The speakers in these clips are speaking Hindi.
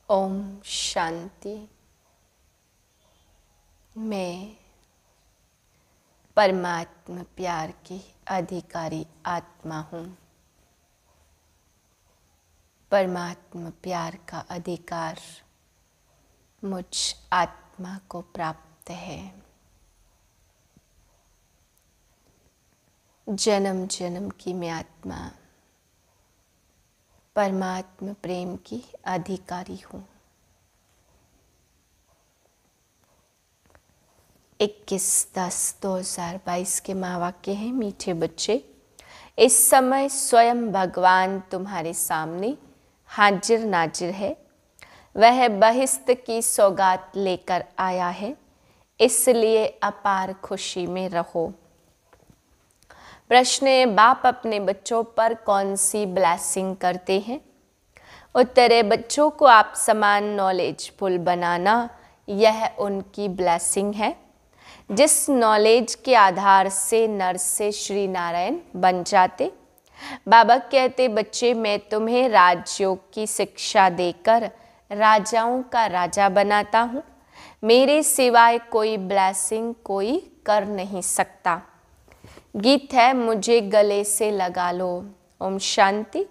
ओम शांति। मैं परमात्मा प्यार की अधिकारी आत्मा हूँ। परमात्मा प्यार का अधिकार मुझ आत्मा को प्राप्त है। जन्म जन्म की मैं आत्मा परमात्मा प्रेम की अधिकारी हूँ। 21/10/2022 के महावाक्य हैं। मीठे बच्चे, इस समय स्वयं भगवान तुम्हारे सामने हाजिर नाजिर है। वह बहिश्त की सौगात लेकर आया है, इसलिए अपार खुशी में रहो। प्रश्न है, बाप अपने बच्चों पर कौन सी ब्लेसिंग करते हैं? उत्तर है, बच्चों को आप समान नॉलेजफुल बनाना, यह उनकी ब्लेसिंग है। जिस नॉलेज के आधार से नर से श्री नारायण बन जाते। बाबा कहते, बच्चे मैं तुम्हें राजयोग की शिक्षा देकर राजाओं का राजा बनाता हूँ। मेरे सिवाय कोई ब्लेसिंग कोई कर नहीं सकता। गीत है, मुझे गले से लगा लो। ओम शांति।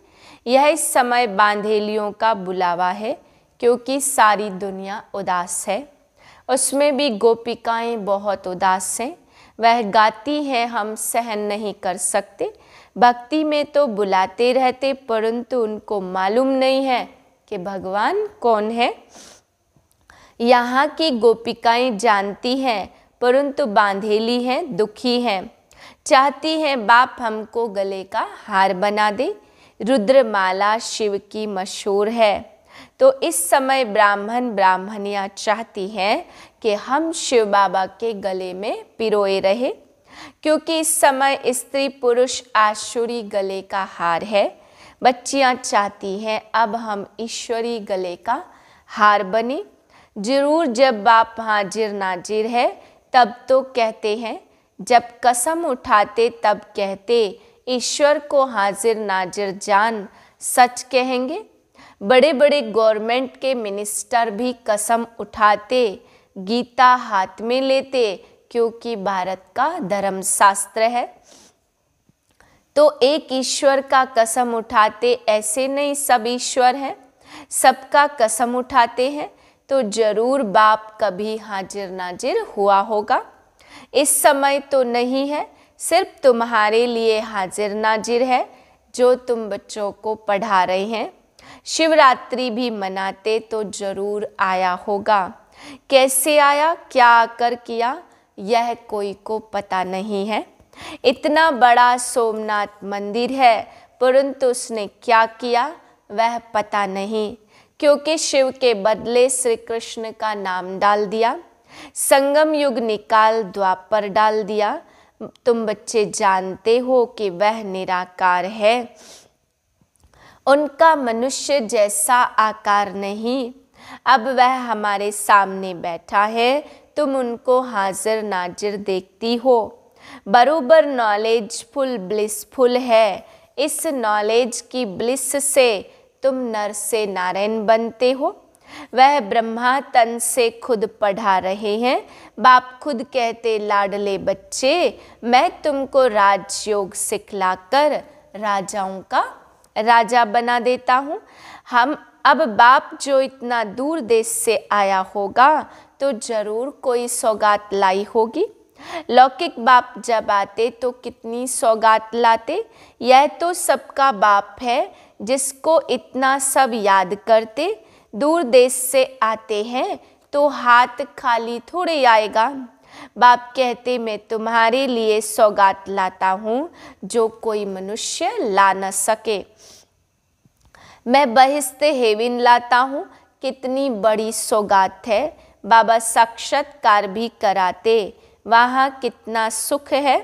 यह इस समय बांधेलियों का बुलावा है, क्योंकि सारी दुनिया उदास है। उसमें भी गोपिकाएं बहुत उदास हैं। वह गाती हैं, हम सहन नहीं कर सकते। भक्ति में तो बुलाते रहते, परंतु उनको मालूम नहीं है कि भगवान कौन है। यहाँ की गोपिकाएं जानती हैं, परंतु बांधेली हैं, दुखी हैं। चाहती हैं बाप हमको गले का हार बना दे। रुद्रमाला शिव की मशहूर है, तो इस समय ब्राह्मण ब्राह्मणियाँ चाहती हैं कि हम शिव बाबा के गले में पिरोए रहे, क्योंकि इस समय स्त्री पुरुष आसुरी गले का हार है। बच्चियाँ चाहती हैं अब हम ईश्वरी गले का हार बने। जरूर जब बाप हाजिर नाजिर है तब तो कहते हैं, जब कसम उठाते तब कहते, ईश्वर को हाजिर नाजिर जान सच कहेंगे। बड़े बड़े गवर्नमेंट के मिनिस्टर भी कसम उठाते, गीता हाथ में लेते, क्योंकि भारत का धर्म शास्त्र है। तो एक ईश्वर का कसम उठाते, ऐसे नहीं सब ईश्वर हैं, सबका कसम उठाते हैं, तो जरूर बाप कभी हाजिर नाजिर हुआ होगा। इस समय तो नहीं है, सिर्फ तुम्हारे लिए हाजिर नाजिर है, जो तुम बच्चों को पढ़ा रहे हैं। शिवरात्रि भी मनाते तो जरूर आया होगा। कैसे आया, क्या आकर किया, यह कोई को पता नहीं है। इतना बड़ा सोमनाथ मंदिर है, परंतु उसने क्या किया वह पता नहीं, क्योंकि शिव के बदले श्री कृष्ण का नाम डाल दिया। संगम युग निकाल द्वापर डाल दिया। तुम बच्चे जानते हो कि वह निराकार है, उनका मनुष्य जैसा आकार नहीं। अब वह हमारे सामने बैठा है, तुम उनको हाजिर नाजिर देखती हो। बरोबर नॉलेजफुल ब्लिसफुल है। इस नॉलेज की ब्लिस से तुम नर से नारायण बनते हो। वह ब्रह्मा तन से खुद पढ़ा रहे हैं। बाप खुद कहते, लाडले बच्चे मैं तुमको राजयोग सिखलाकर राजाओं का राजा बना देता हूँ। हम अब बाप जो इतना दूर देश से आया होगा, तो जरूर कोई सौगात लाई होगी। लौकिक बाप जब आते तो कितनी सौगात लाते। यह तो सबका बाप है, जिसको इतना सब याद करते। दूर देश से आते हैं तो हाथ खाली थोड़े आएगा। बाप कहते, मैं तुम्हारे लिए सौगात लाता हूँ, जो कोई मनुष्य ला न सके। मैं बहिश्त हेविन लाता हूँ, कितनी बड़ी सौगात है। बाबा साक्षात्कार भी कराते, वहाँ कितना सुख है।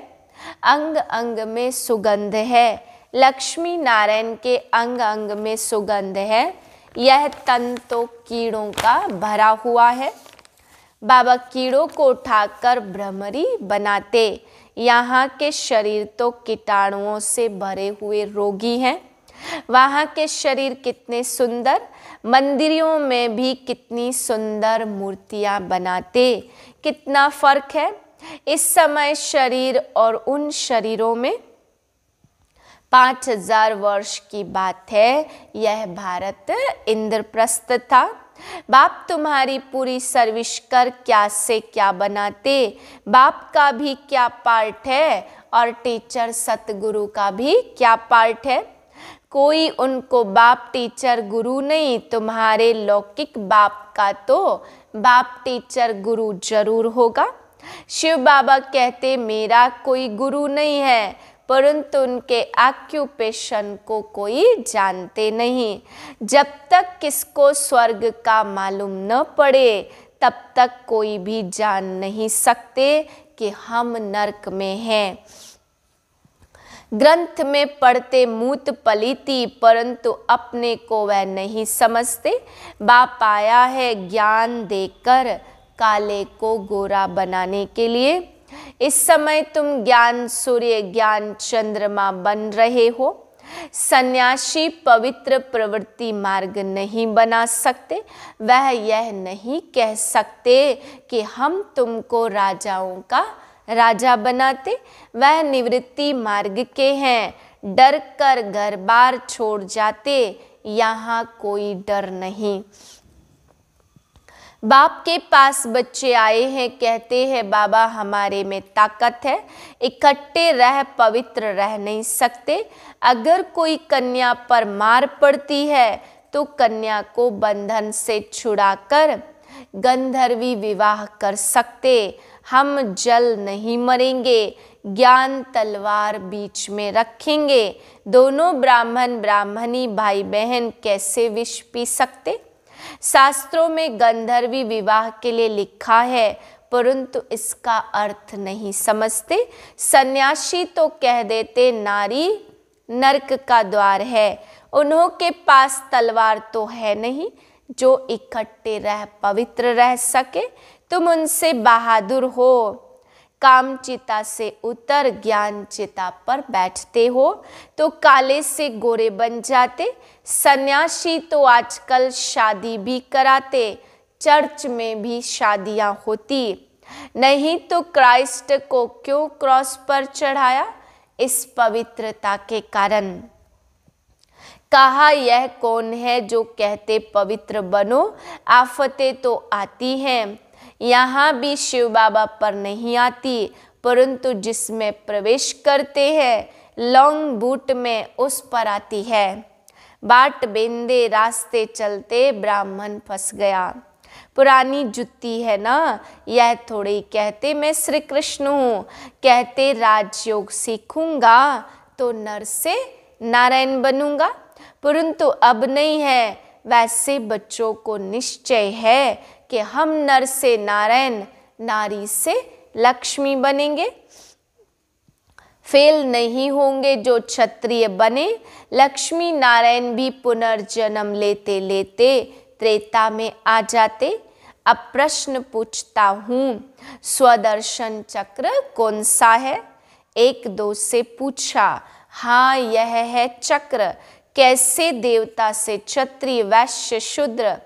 अंग अंग में सुगंध है, लक्ष्मी नारायण के अंग अंग में सुगंध है। यह तन तो कीड़ों का भरा हुआ है। बाबा कीड़ों को उठाकर भ्रमरी बनाते। यहाँ के शरीर तो कीटाणुओं से भरे हुए रोगी हैं। वहाँ के शरीर कितने सुंदर, मंदिरों में भी कितनी सुंदर मूर्तियाँ बनाते। कितना फर्क है इस समय शरीर और उन शरीरों में। 5000 वर्ष की बात है। यह भारत इंद्रप्रस्थ था। बाप तुम्हारी पूरी सर्विस कर क्या से क्या बनाते। बाप का भी क्या पार्ट है और टीचर सतगुरु का भी क्या पार्ट है। कोई उनको बाप टीचर गुरु नहीं, तुम्हारे लौकिक बाप का तो बाप टीचर गुरु जरूर होगा। शिव बाबा कहते मेरा कोई गुरु नहीं है, परंतु उनके ऑक्यूपेशन को कोई जानते नहीं। जब तक किसको स्वर्ग का मालूम न पड़े तब तक कोई भी जान नहीं सकते कि हम नरक में हैं। ग्रंथ में पढ़ते मूत पलीती, परंतु अपने को वह नहीं समझते। बाप आया है ज्ञान देकर काले को गोरा बनाने के लिए। इस समय तुम ज्ञान सूर्य ज्ञान चंद्रमा बन रहे हो। सन्यासी पवित्र प्रवृत्ति मार्ग नहीं बना सकते। वह यह नहीं कह सकते कि हम तुमको राजाओं का राजा बनाते। वह निवृत्ति मार्ग के हैं, डर कर घर बार छोड़ जाते। यहाँ कोई डर नहीं। बाप के पास बच्चे आए हैं, कहते हैं बाबा हमारे में ताकत है, इकट्ठे रह पवित्र रह नहीं सकते। अगर कोई कन्या पर मार पड़ती है तो कन्या को बंधन से छुड़ाकर गंधर्वी विवाह कर सकते। हम जल नहीं मरेंगे, ज्ञान तलवार बीच में रखेंगे। दोनों ब्राह्मण ब्राह्मणी भाई बहन कैसे विष पी सकते। शास्त्रों में गंधर्वी विवाह के लिए लिखा है, परंतु इसका अर्थ नहीं समझते। सन्यासी तो कह देते नारी नरक का द्वार है। उन्हों के पास तलवार तो है नहीं जो इकट्ठे रह पवित्र रह सके। तुम उनसे बहादुर हो। काम चिता से उतर ज्ञान चिता पर बैठते हो तो काले से गोरे बन जाते। सन्यासी तो आजकल शादी भी कराते, चर्च में भी शादियां होती। नहीं तो क्राइस्ट को क्यों क्रॉस पर चढ़ाया? इस पवित्रता के कारण। कहा यह कौन है जो कहते पवित्र बनो, आफतें तो आती हैं। यहाँ भी शिव बाबा पर नहीं आती, परंतु जिसमें प्रवेश करते हैं लॉन्ग बूट में उस पर आती है। बाट बेंदे रास्ते चलते ब्राह्मण फंस गया। पुरानी जुत्ती है ना, यह थोड़ी कहते मैं श्री कृष्ण हूँ। कहते राजयोग सीखूंगा तो नर से नारायण बनूंगा, परंतु अब नहीं है। वैसे बच्चों को निश्चय है कि हम नर से नारायण, नारी से लक्ष्मी बनेंगे। फेल नहीं होंगे जो क्षत्रिय बने। लक्ष्मी नारायण भी पुनर्जन्म लेते लेते त्रेता में आ जाते। अब प्रश्न पूछता हूँ, स्वदर्शन चक्र कौन सा है? एक दो से पूछा। हाँ यह है चक्र। कैसे? देवता से क्षत्रिय वैश्य शूद्र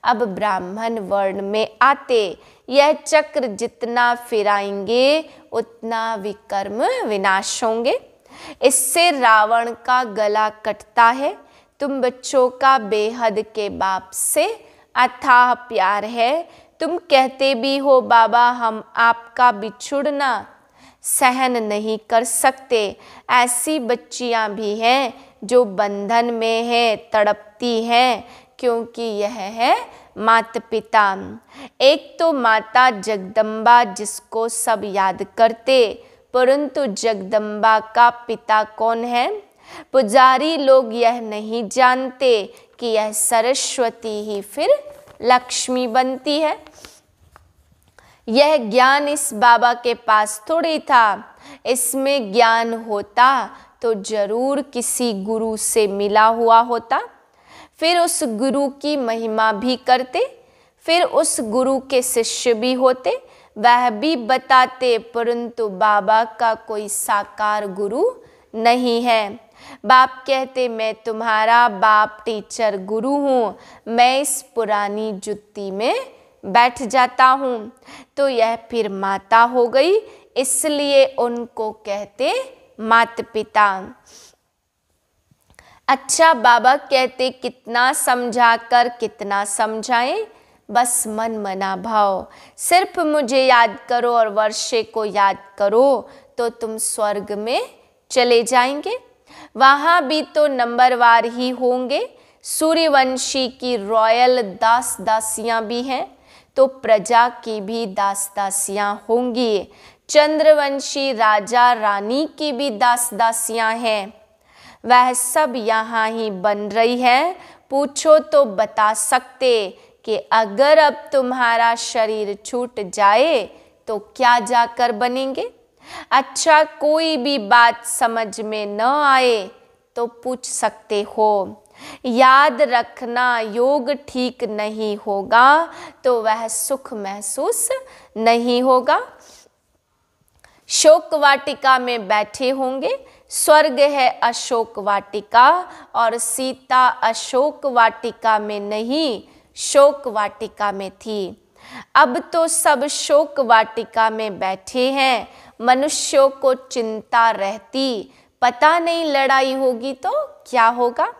अब ब्राह्मण वर्ण में आते। यह चक्र जितना फिराएंगे उतना विकर्म विनाश होंगे। इससे रावण का गला कटता है। तुम बच्चों का बेहद के बाप से अथाह प्यार है। तुम कहते भी हो बाबा हम आपका बिछुड़ना सहन नहीं कर सकते। ऐसी बच्चियां भी हैं जो बंधन में है, तड़पती हैं, क्योंकि यह है माता पिता। एक तो माता जगदम्बा जिसको सब याद करते, परंतु जगदम्बा का पिता कौन है? पुजारी लोग यह नहीं जानते कि यह सरस्वती ही फिर लक्ष्मी बनती है। यह ज्ञान इस बाबा के पास थोड़ी था। इसमें ज्ञान होता तो जरूर किसी गुरु से मिला हुआ होता, फिर उस गुरु की महिमा भी करते, फिर उस गुरु के शिष्य भी होते, वह भी बताते, परंतु बाबा का कोई साकार गुरु नहीं है। बाप कहते मैं तुम्हारा बाप टीचर गुरु हूँ, मैं इस पुरानी जुत्ती में बैठ जाता हूँ। तो यह फिर माता हो गई, इसलिए उनको कहते माता पिता। अच्छा, बाबा कहते कितना समझाकर कितना समझाएं, बस मन मना भाव। सिर्फ मुझे याद करो और वर्षे को याद करो तो तुम स्वर्ग में चले जाएंगे। वहाँ भी तो नंबरवार ही होंगे। सूर्यवंशी की रॉयल दास दासियाँ भी हैं तो प्रजा की भी दास दासियाँ होंगी। चंद्रवंशी राजा रानी की भी दास दासियाँ हैं। वह सब यहाँ ही बन रही है। पूछो तो बता सकते कि अगर अब तुम्हारा शरीर छूट जाए तो क्या जाकर बनेंगे। अच्छा, कोई भी बात समझ में न आए तो पूछ सकते हो। याद रखना, योग ठीक नहीं होगा तो वह सुख महसूस नहीं होगा। शोक वाटिका में बैठे होंगे। स्वर्ग है अशोक वाटिका और सीता अशोक वाटिका में नहीं, शोक वाटिका में थी। अब तो सब शोक वाटिका में बैठे हैं। मनुष्यों को चिंता रहती, पता नहीं लड़ाई होगी तो क्या होगा।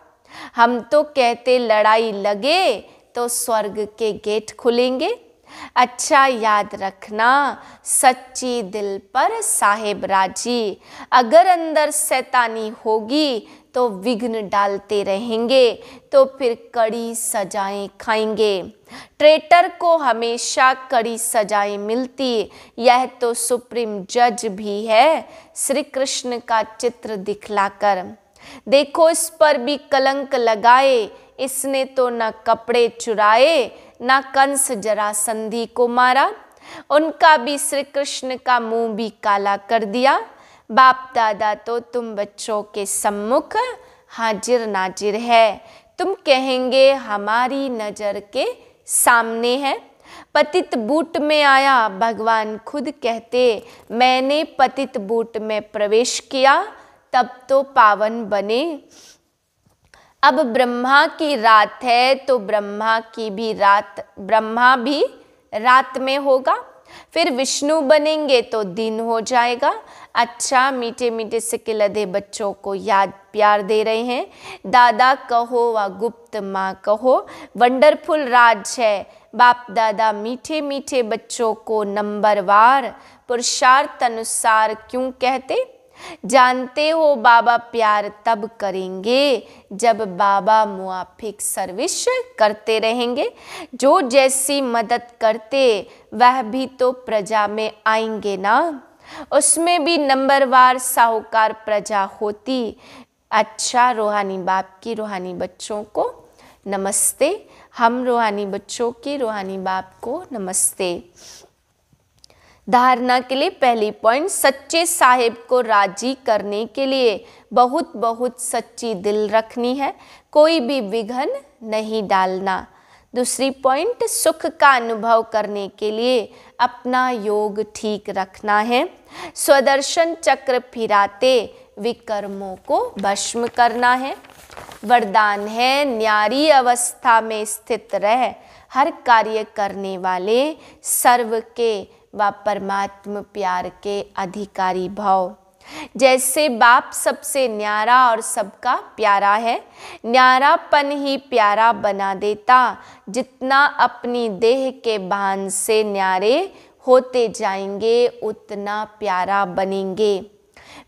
हम तो कहते लड़ाई लगे तो स्वर्ग के गेट खुलेंगे। अच्छा, याद रखना, सच्ची दिल पर साहेब राजी। अगर अंदर शैतानी होगी तो विघ्न डालते रहेंगे तो फिर कड़ी सजाएं खाएंगे। ट्रेटर को हमेशा कड़ी सजाएं मिलती। यह तो सुप्रीम जज भी है श्री कृष्ण का चित्र दिखलाकर। देखो, इस पर भी कलंक लगाए। इसने तो न कपड़े चुराए ना कंस जरासंधी को मारा। उनका भी श्री कृष्ण का मुंह भी काला कर दिया। बाप दादा तो तुम बच्चों के सम्मुख हाजिर नाजिर है। तुम कहेंगे हमारी नजर के सामने है। पतित बूट में आया, भगवान खुद कहते मैंने पतित बूट में प्रवेश किया तब तो पावन बने। अब ब्रह्मा की रात है तो ब्रह्मा भी रात में होगा। फिर विष्णु बनेंगे तो दिन हो जाएगा। अच्छा, मीठे मीठे से लदे बच्चों को याद प्यार दे रहे हैं। दादा कहो व गुप्त माँ कहो, वंडरफुल राज है। बाप दादा मीठे मीठे बच्चों को नंबरवार पुरुषार्थ अनुसार क्यों कहते। जानते हो बाबा प्यार तब करेंगे जब बाबा मुआफिक सर्विस करते रहेंगे। जो जैसी मदद करते वह भी तो प्रजा में आएंगे ना। उसमें भी नंबरवार साहूकार प्रजा होती। अच्छा, रूहानी बाप की रूहानी बच्चों को नमस्ते। हम रूहानी बच्चों की रूहानी बाप को नमस्ते। धारणा के लिए पहली पॉइंट, सच्चे साहिब को राजी करने के लिए बहुत बहुत सच्ची दिल रखनी है, कोई भी विघ्न नहीं डालना। दूसरी पॉइंट, सुख का अनुभव करने के लिए अपना योग ठीक रखना है। स्वदर्शन चक्र फिराते विकर्मों को भस्म करना है। वरदान है, न्यारी अवस्था में स्थित रह हर कार्य करने वाले सर्व के व परमात्म प्यार के अधिकारी भाव। जैसे बाप सबसे न्यारा और सबका प्यारा है, न्यारापन ही प्यारा बना देता। जितना अपनी देह के भान से न्यारे होते जाएंगे उतना प्यारा बनेंगे।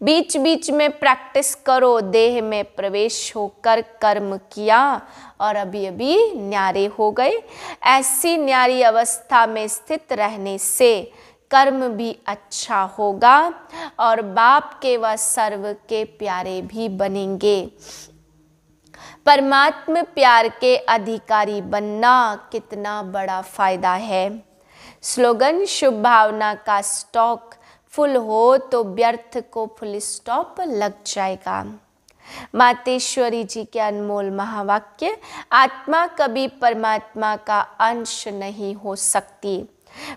बीच बीच में प्रैक्टिस करो। देह में प्रवेश होकर कर्म किया और अभी अभी न्यारे हो गए। ऐसी न्यारी अवस्था में स्थित रहने से कर्म भी अच्छा होगा और बाप के व सर्व के प्यारे भी बनेंगे। परमात्म प्यार के अधिकारी बनना कितना बड़ा फायदा है। स्लोगन, शुभ भावना का स्टॉक फुल हो तो व्यर्थ को फुल स्टॉप लग जाएगा। मातेश्वरी जी के अनमोल महावाक्य, आत्मा कभी परमात्मा का अंश नहीं हो सकती।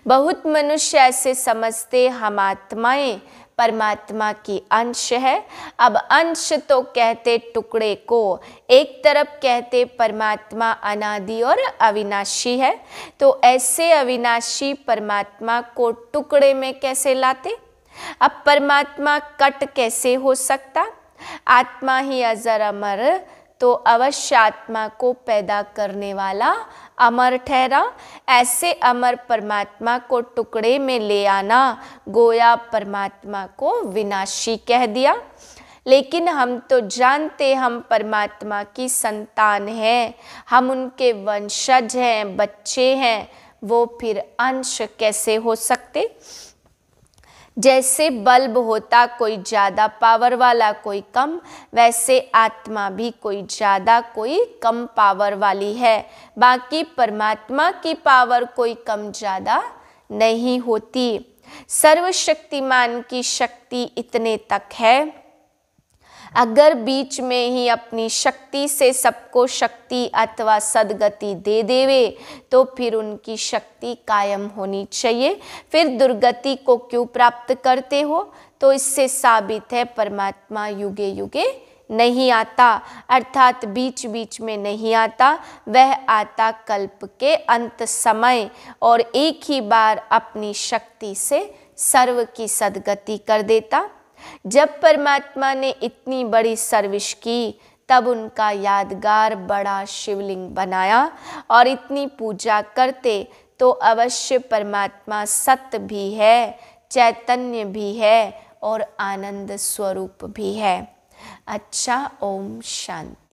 बहुत मनुष्य ऐसे समझते हम आत्माएं परमात्मा की अंश है। अब अंश तो कहते टुकड़े को, एक तरफ कहते परमात्मा अनादि और अविनाशी है, तो ऐसे अविनाशी परमात्मा को टुकड़े में कैसे लाते? अब परमात्मा कट कैसे हो सकता? आत्मा ही अजर अमर, तो अवश्य आत्मा को पैदा करने वाला अमर ठहरा। ऐसे अमर परमात्मा को टुकड़े में ले आना गोया परमात्मा को विनाशी कह दिया। लेकिन हम तो जानते हम परमात्मा की संतान हैं, हम उनके वंशज हैं, बच्चे हैं, वो फिर अंश कैसे हो सकते? जैसे बल्ब होता कोई ज़्यादा पावर वाला कोई कम, वैसे आत्मा भी कोई ज़्यादा कोई कम पावर वाली है। बाकी परमात्मा की पावर कोई कम ज़्यादा नहीं होती। सर्वशक्तिमान की शक्ति इतने तक है, अगर बीच में ही अपनी शक्ति से सबको शक्ति अथवा सदगति दे देवे तो फिर उनकी शक्ति कायम होनी चाहिए। फिर दुर्गति को क्यों प्राप्त करते हो? तो इससे साबित है परमात्मा युगे युगे नहीं आता, अर्थात बीच बीच में नहीं आता, वह आता कल्प के अंत समय और एक ही बार अपनी शक्ति से सर्व की सदगति कर देता। जब परमात्मा ने इतनी बड़ी सर्विस की तब उनका यादगार बड़ा शिवलिंग बनाया और इतनी पूजा करते तो अवश्य परमात्मा सत्य भी है, चैतन्य भी है और आनंद स्वरूप भी है। अच्छा, ओम शांति।